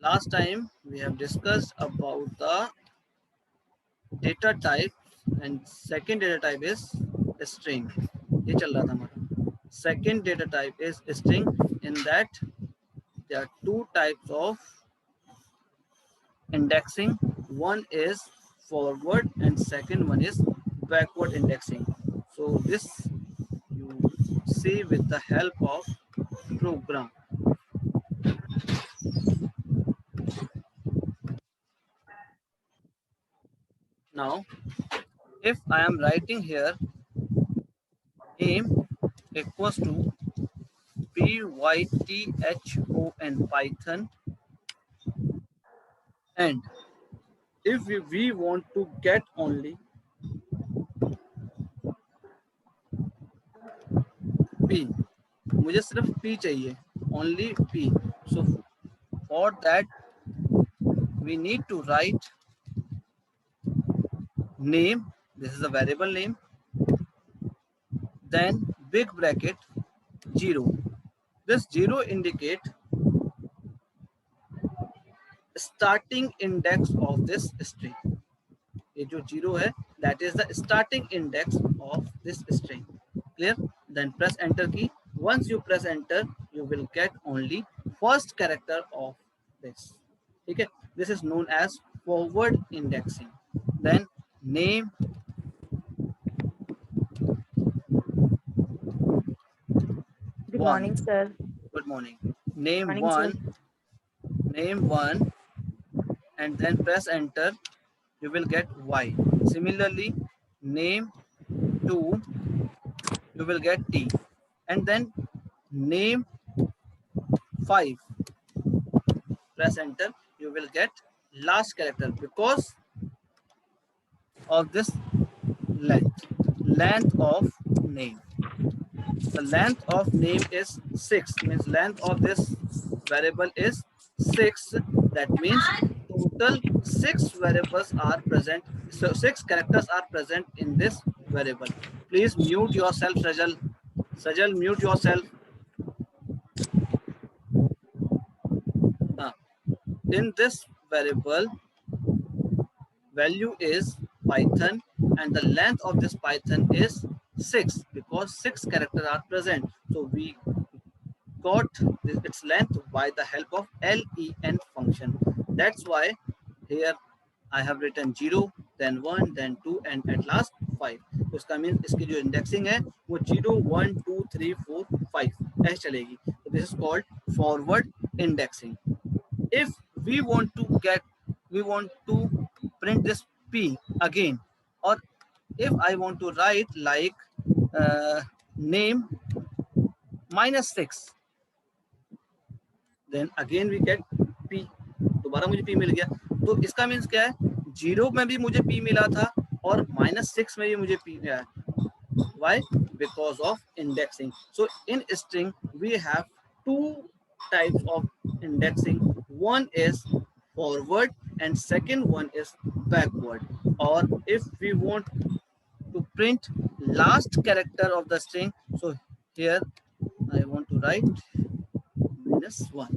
last time we have discussed about the data type, and second data type is string. ये चल रहा था हमारा. Second data type is string. In that there are two types of indexing. One is forward and second one is backward indexing. So this you see with the help of program. Now if I am writing here name equals to python Python, and if we want to get only p, मुझे सिर्फ p चाहिए, only p. So for that we need to write name, this is a variable name, then big bracket 0. This 0 indicate starting index of this string. ये जो 0 है, that is the starting index of this string. Clear? Then press enter key. Once you press enter, you will get only first character of this. Okay, this is known as forward indexing. Then name. Good morning, sir. Good morning. Name Morning, one. sir. Name one, and then press enter. You will get y. Similarly, name 2, you will get t, and then name 5, press enter, you will get last character because of this length of name. The length of name is 6, means length of this variable is 6. That means total 6 variables are present, so 6 characters are present in this variable. Please mute yourself, Sajal. Sajal, mute yourself. In this variable, value is Python, and the length of this Python is 6 because 6 characters are present. So we got its length by the help of len function. That's why here I have written 0, then 1, then 2, and at last 5. तो इसका mean इसकी जो indexing है वो 0, 1, 2, 3, 4, 5 ऐसे चलेगी. So this is called forward indexing. If we want to print this p again, or if I want to write like name -6, then again we get p. दोबारा मुझे p मिल गया. तो इसका मीन्स क्या है, 0 में भी मुझे p मिला था और -6 में भी मुझे p मिला है. Why? Because of indexing. So in string we have two types of indexing. One is forward and second one is backward. Or if we want to print last character of the string, so here I want to write -1.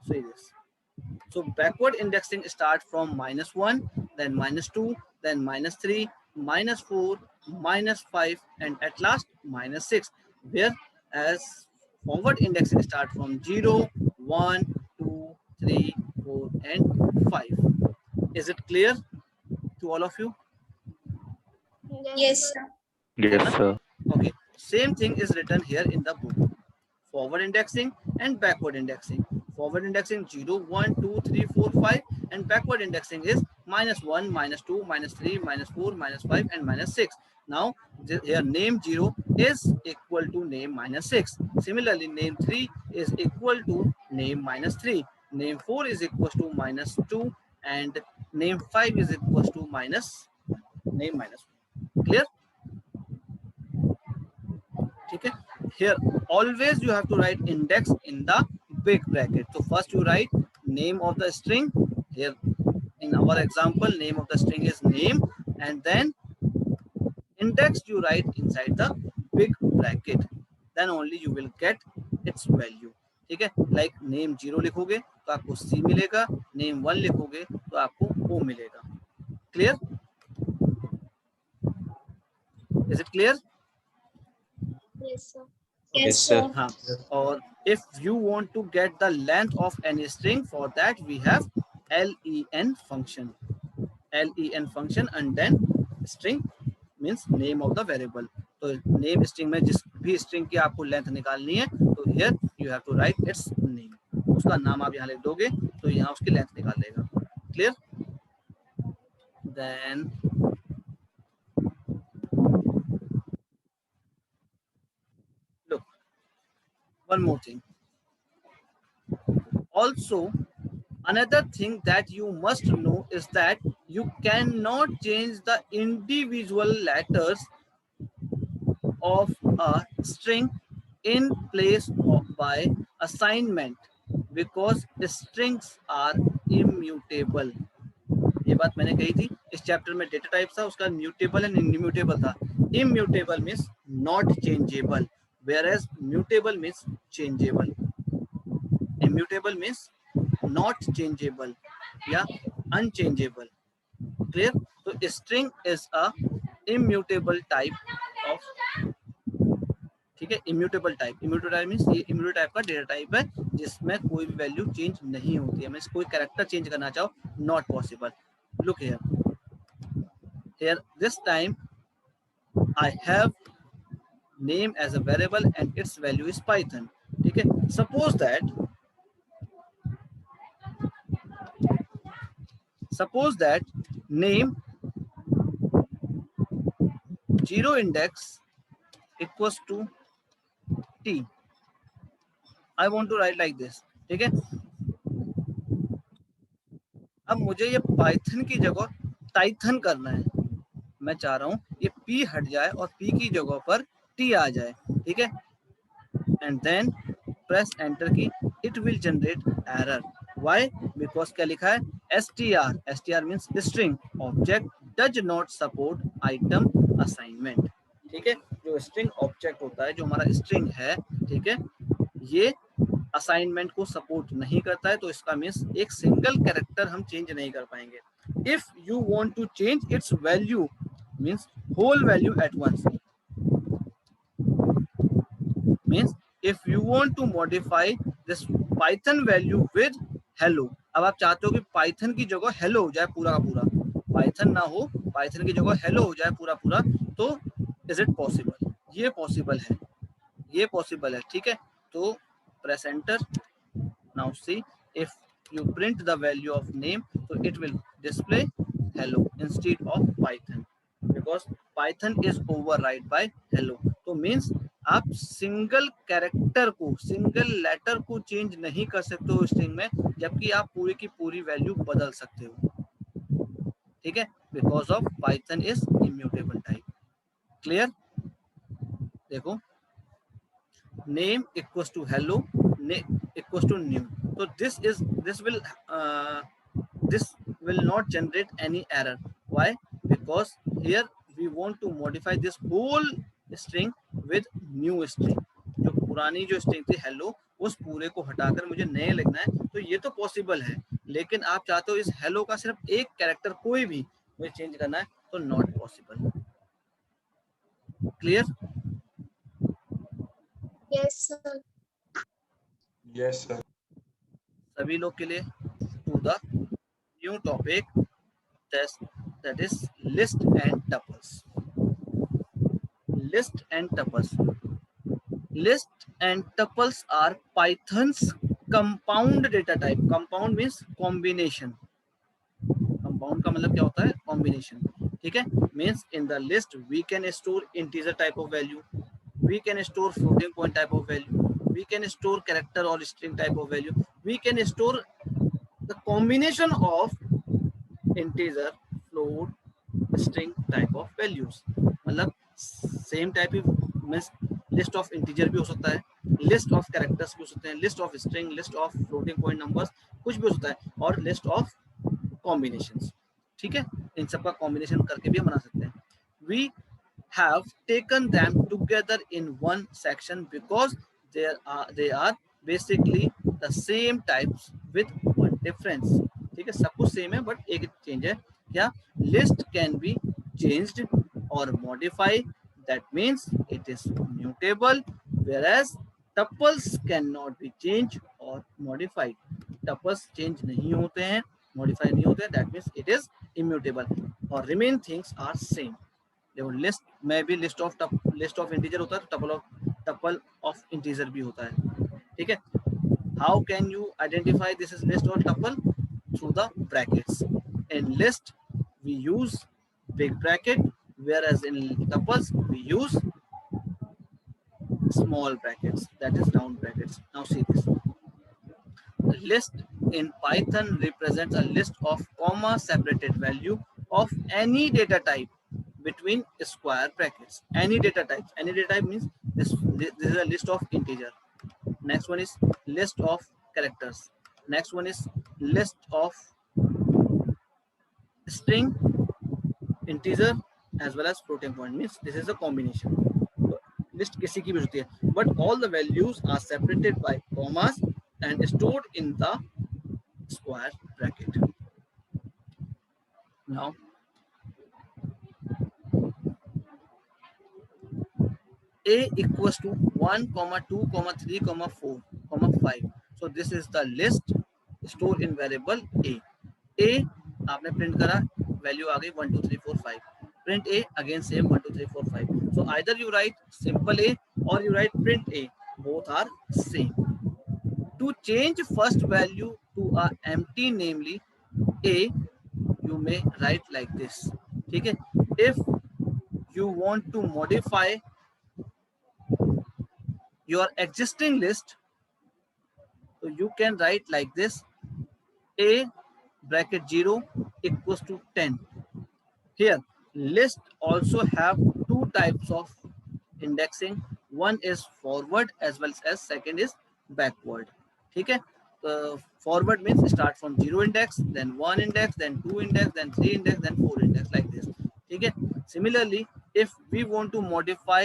So this. So backward indexing start from -1, then -2, then -3, -4, -5, and at last -6. Whereas forward indexing start from 0, 1, 2, 3, 4, and 5. Is it clear to all of you? Yes, sir. Yes, sir. Okay. Same thing is written here in the book. Forward indexing and backward indexing. Forward indexing 0, 1, 2, 3, 4, 5, and backward indexing is -1, -2, -3, -4, -5, and -6. Now here name 0 is equal to name -6. Similarly, name 3 is equal to name -3. Name 4 is equal to -2, and name 5 is equal to name -1. Clear? Okay. Here always you have to write index in the big bracket. So first you write name of the string. Here in our example, name of the string is name, and then index you write inside the big bracket. Then only you will get its value. ठीक है, like name 0 लिखोगे तो आपको C मिलेगा, name 1 लिखोगे तो आपको O मिलेगा। Clear? Is it clear? Yes, sir. Yes, sir. हाँ, और if you want to get the length of any string, for that we have len function. len function and then string means name of the variable. तो name string में जिस भी string की आपको length निकालनी है तो here you have to write its name. उसका नाम आप यहाँ लिख दोगे तो यहाँ उसकी length निकाल देगा। Clear? Then look, one more thing. Also, another thing that you must know is that you cannot change the individual letters of a string in place of by assignment because strings are immutable. ये बात मैंने कही थी इस chapter में data type था उसका mutable and immutable था। Immutable means not changeable whereas mutable means changeable. Immutable means not changeable या unchangeable. Clear? तो string is a immutable type of, ठीक है, immutable type. Immutable type means ये immutable type का data type है जिसमें कोई भी वैल्यू चेंज नहीं होती है। मीन्स कोई कैरेक्टर चेंज करना चाहो not possible. Look here. Here this time I have name as a variable and its value is Python. ठीक है, suppose that name 0 index equals to t. I want to write like this. ठीक है, अब मुझे ये Python की जगह टाइथन करना है. मैं चाह रहा हूँ ये p हट जाए और p की जगह पर t आ जाए. ठीक है, and then press enter की. It will generate error. Why? Because क्या लिखा है str. str means string object does not support item assignment. ठीक है, जो string object होता है, जो हमारा string है, ठीक है, ये असाइनमेंट को सपोर्ट नहीं करता है. तो इसका मीन्स एक सिंगल कैरेक्टर हम चेंज नहीं कर पाएंगे. If you want to change its value means whole value at once. Means if you want to modify this Python value with hello. अब आप चाहते हो कि पाइथन की जगह हेलो हो जाए पूरा का पूरा, पाइथन ना हो, पाइथन की जगह हेलो हो जाए पूरा पूरा, तो इज इट पॉसिबल? ये पॉसिबल है, ये पॉसिबल है. ठीक है, तो press enter. Now see, if you print the value of name, so it will display hello instead of Python because Python is override by hello. तो means आप single character को, सिंगल लेटर को change नहीं कर सकते हो string में, जबकि आप पूरी की पूरी वैल्यू बदल सकते हो. ठीक है, because of Python is immutable type. Clear? देखो, name equals to hello, name equals to new. So this will not generate any error. Why? Because here we want to modify this whole string with new string. जो पुरानी जो string थी hello, उस पूरे को हटाकर मुझे नए लिखना है. तो ये तो पॉसिबल है, लेकिन आप चाहते हो इस hello का सिर्फ एक कैरेक्टर कोई भी मुझे चेंज करना है, तो not possible. Clear? Yes, sir. Yes, sir. सभी लोग के लिए to the new topic that is list and tuples. List and tuples. List and tuples are Python's compound data type. Compound means combination. Compound का मतलब क्या होता है? Combination. ठीक है, means in the list we can store integer type of value, we can store floating point type of value, we can store character or string type of value, we can store the combination of integer, float, string type of values. मतलब same type means list of integer भी हो सकता है, list of characters भी हो सकते हैं, list of string, list of floating point numbers, कुछ भी हो सकता है, और लिस्ट ऑफ कॉम्बिनेशंस. ठीक है, इन सब का कॉम्बिनेशन करके भी हम बना सकते हैं. We have taken them together in one section because they are basically the same types with one difference. ठीक है, सब कुछ सेम है बट एक चेंज है, क्या? लिस्ट कैन बी चेंज्ड और modify, that means it is mutable, whereas tuples can not be change और मॉडिफाइड. टपल्स चेंज नहीं होते हैं, मॉडिफाई नहीं होते हैं, that means it is immutable. और रिमेन थिंग्स आर सेम. देखो लिस्ट में भी लिस्ट ऑफ इंटीजर होता है, तो टपल ऑफ इंटीजर भी होता है. ठीक है, how can you identify this is list और tuple? Through the brackets. In list we use big bracket, whereas in tuples we use small brackets, that is round brackets. Now see this. A list in Python represents a list of comma separated value of any data type between square brackets. Any data type. Any data type means this is a list of integer. Next one is list of characters. Next one is list of string, integer as well as floating point, means this is a combination. List किसी की भी होती है, but all the values are separated by commas and stored in the square bracket. Now a equals to 1, 2, 3, 4, 5. So this is the list stored in variable a. a आपने print करा, value आ गई 1 2 3 4 5. print a, again same 1 2 3 4 5. So either you write simple a or you write print a, both are same. To change first value to a empty, namely a, you may write like this. ठीक है, if you want to modify your existing list, so you can write like this: a bracket 0 equals to 10. Here list also have two types of indexing. One is forward as well as second is backward. ठीक है, forward means start from 0 index, then 1 index, then 2 index, then 3 index, then 4 index, like this. ठीक है, similarly if we want to modify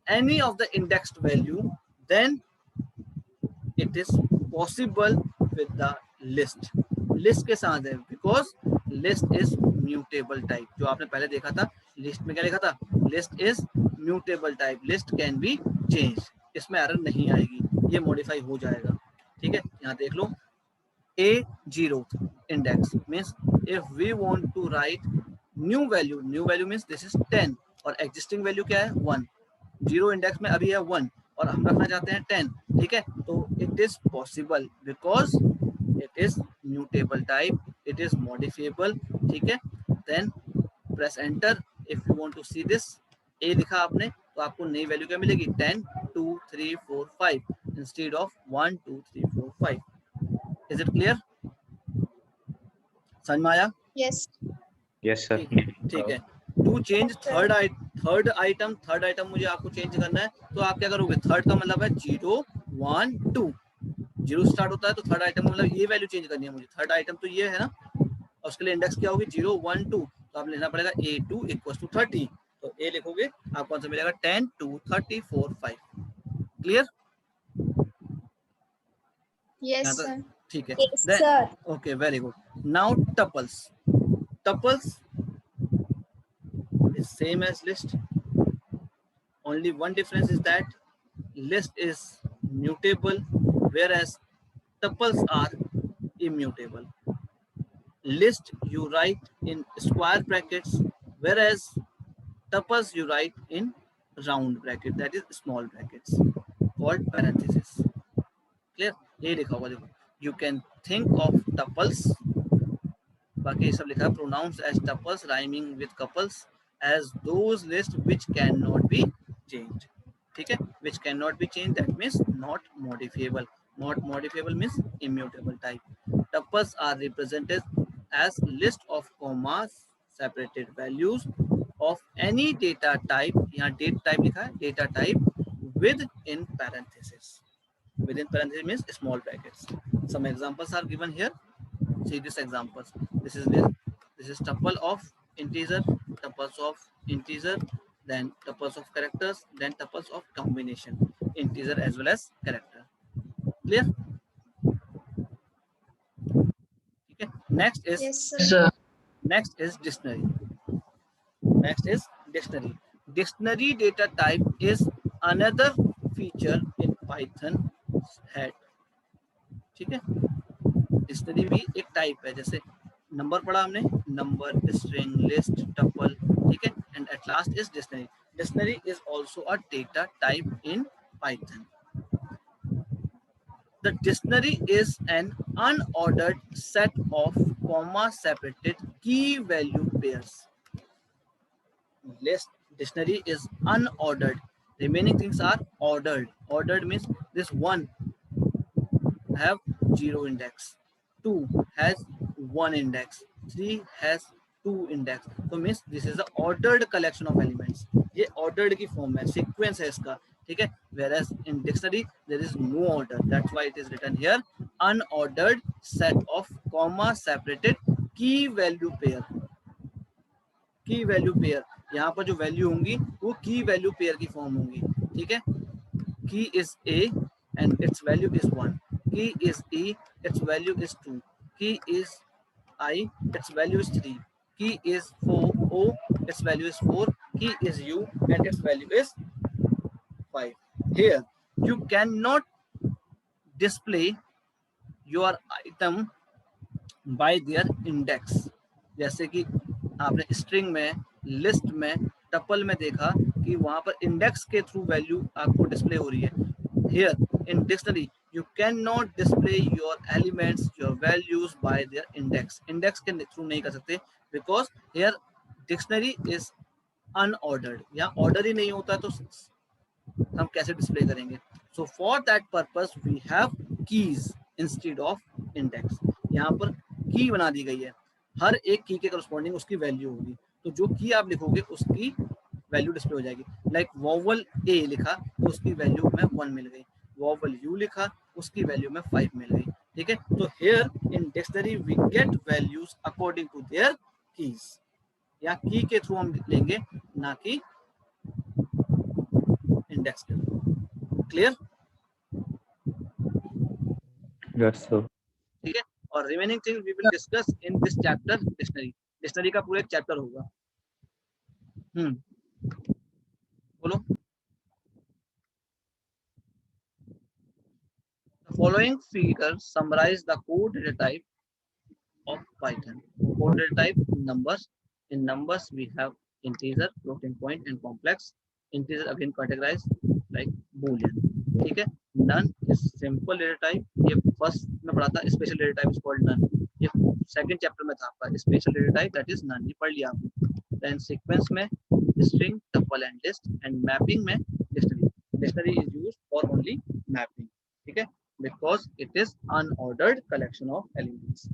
any of the indexed value, then it is possible with the list. list के साथ है, because list is mutable type. जो आपने पहले देखा था लिस्ट में क्या लिखा था? list is mutable type, list can be changed. इसमें एरर नहीं आएगी, ये मॉडिफाई हो जाएगा. ठीक है, यहाँ देख लो, a0 index means if we want to write new value means this is 10 और existing value क्या है? 1. 0 इंडेक्स में अभी है 1 और हम रखना चाहते हैं 10. ठीक है, तो it is possible because it is mutable type, it is modifiable. ठीक है, then press enter. If you want to see this, A लिखा आपने तो आपको नई वैल्यू क्या मिलेगी? 10 2 3 4 5 instead of 1 2 3 4 5. Is it clear? समझ में आया? Yes. Yes, sir. ठीक है. टू चेंज थर्ड आइटम मुझे आपको चेंज करना है, तो आप क्या करोगे? थर्ड का मतलब है 0 1 2. 0 स्टार्ट होता है तो थर्ड आइटम मतलब ये वैल्यू चेंज करनी है मुझे. थर्ड आइटम तो ये है ना, और उसके लिए इंडेक्स क्या होगी? 0 1 2. तो आप लिखना पड़ेगा a2 इक्वल्स टू 30. तो a लिखोगे, आपको आंसर मिलेगा 10 2 30 4 5. क्लियर? Yes, sir. ठीक है. Yes, sir. Okay, very good. Now tuples is same as list. Only one difference is that list is mutable, whereas tuples are immutable. List you write in square brackets, whereas tuples you write in round bracket, that is small brackets called parentheses. Clear? ये लिखा हुआ देखो. You can think of tuples, बाकी सब लिखा है, pronouns as tuples rhyming with couples, as those lists which cannot be changed. ठीक है, which cannot be changed, that means not modifiable. Not modifiable means immutable type. Tuples are represented as list of commas separated values of any data type. यहाँ data type लिखा है, data type within parentheses. Within parentheses means small brackets. Some examples are given here. See these examples. This is tuple of integer, tuples of integer, then tuples of characters, then tuples of combination, integer as well as character. Clear? Next is Yes, sir. dictionary. Next is dictionary. Dictionary data type is another feature in Python head. ठीक है, dictionary भी एक type है, जैसे number पढ़ा हमने, number, string, list, tuple, ठीक है, and at last is dictionary. Dictionary is also a data type in Python. The dictionary is an unordered set of comma separated key value pairs. List dictionary is unordered. Remaining things are ordered. Ordered means this one have 0 index, 2 has 1 index, 3 has 2 index. So means this is the ordered collection of elements. ये ordered की form है, sequence है इसका, ठीक है. Whereas in dictionary there is no order. That's why it is written here unordered set of comma separated key value pair. की value pair, यहाँ पर जो वैल्यू होंगी वो की वैल्यू पेयर की फॉर्म होंगी, ठीक है. Key is A and its value is 1, key is E, its value is 2, key is I, its value is 3, key is 4 O, its value is 4, key is U and its value is 5. Here you cannot display your item by their index. जैसे कि आपने string में, list में, tuple में देखा कि वहां पर इंडेक्स के थ्रू वैल्यू आपको डिस्प्ले हो रही है. Here in dictionary you can not display your elements, your values by their index. Index के थ्रू नहीं कर सकते because here dictionary is unordered. यहाँ ऑर्डर ही नहीं होता तो हम कैसे डिस्प्ले करेंगे. So for that purpose we have keys instead of index. यहाँ पर की बना दी गई है, हर एक की के करस्पॉन्डिंग उसकी वैल्यू होगी, तो जो की आप लिखोगे उसकी वैल्यू डिस्प्ले हो जाएगी. लाइक वोवल ए लिखा तो उसकी वैल्यू में 1 मिल गई, वोवल यू लिखा उसकी वैल्यू में 5 मिल गई, ठीक है. तो here in dictionary we get values according to their keys. या की के थ्रू हम लेंगे, ना कि इंडेक्स के थ्रू. क्लियर? Yes, sir. ठीक है. और remaining thing we will discuss in this chapter. Dictionary, dictionary का पूरा एक चैप्टर होगा. बोलो. The following figures summarize the code data type of Python. Code data type numbers. In numbers we have integer, floating point and complex. Integer again categorized like boolean. ठीक है. None is simple data type. ये first में पढ़ा था. Special data type is called none. ये second chapter में था आपका. Special data type that is none. ये पढ़ लिया आपने. Then sequence में string, tuple and list, and mapping में dictionary. Dictionary is used for only mapping. ठीक है, because it is unordered collection of elements.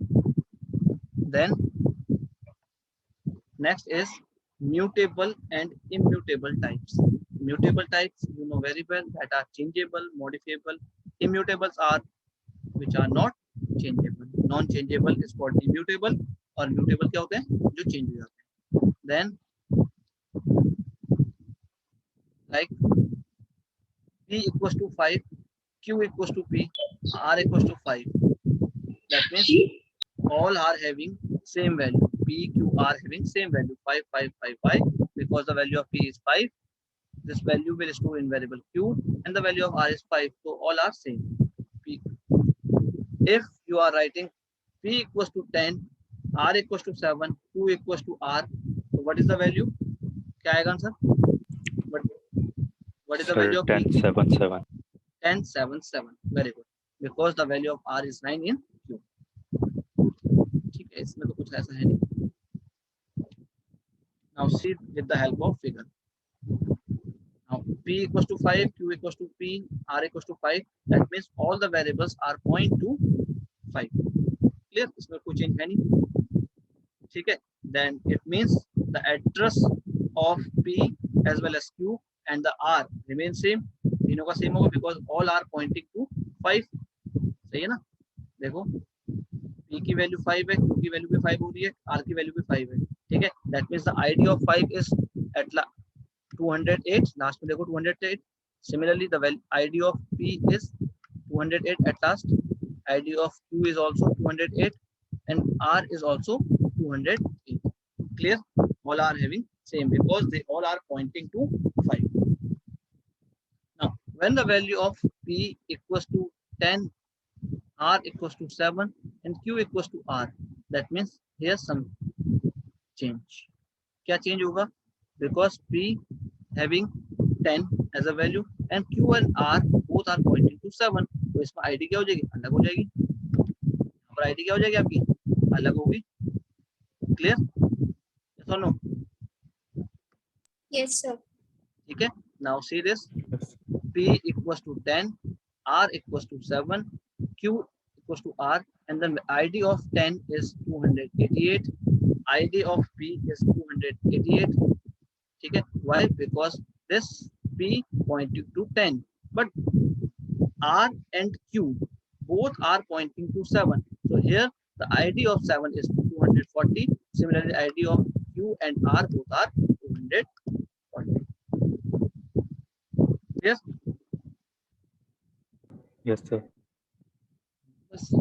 Then next is mutable and immutable types. Mutable types you know very well, that are changeable, modifiable. Immutables are which are not changeable. Non-changeable is called immutable, और mutable क्या होते हैं, जो change हो जाते हैं. Then like p equals to 5, q equals to p, r equals to 5. That means all are having same value. P, Q are having same value 5, 5, 5, 5. Because the value of P is 5, this value will store in variable Q, and the value of R is 5. So all are same. P. If you are writing P equals to 10, R equals to 7, Q equals to R, so what is the value? क्या आएगा answer? What is the value of P? 1077. 1077. Very good. Because the value of R is 9 in Q. ठीक है, इसमें तो कुछ ऐसा है नहीं. Now see with the help of figure. Now P equals to 5, Q equals to P, R equals to 5. That means all the variables are point to 5. Clear? इसमें कोई change है नहीं. ठीक है. Then it means the address of P as well as Q and the R remain same. तीनों का same होगा because all are pointing to 5. सही है ना? देखो P की वैल्यू 5 है, Q की वैल्यू भी 5 हो रही है, R की वैल्यू भी 5 है. ठीक है. That means the ID of 5 is at 208. Last में देखो 208. Similarly the ID of P is 208 at last. ID of Q is also 208. and R is also 208. Clear? All are having same because they all are pointing to 5. Now, when the value of P equals to 10, R equals to 7, and Q equals to R, that means here's some change. क्या change होगा? Because P having 10 as a value and Q and R both are pointing to 7, तो इसमें ID क्या हो जाएगी? अलग हो जाएगी. और ID क्या हो जाएगी आपकी? अलग होगी. Clear? Yes or no? Yes, sir. ठीक है. Now see this. Yes. P equals to 10, R equals to 7, Q equals to R, and then the ID of 10 is 288, ID of P is 288. Okay, why? Because this P pointing to 10, but R and Q both are pointing to 7. So here the ID of 7 is 240. Similarly, ID of Q and R both are 240. Yes. Yes, sir. Yes.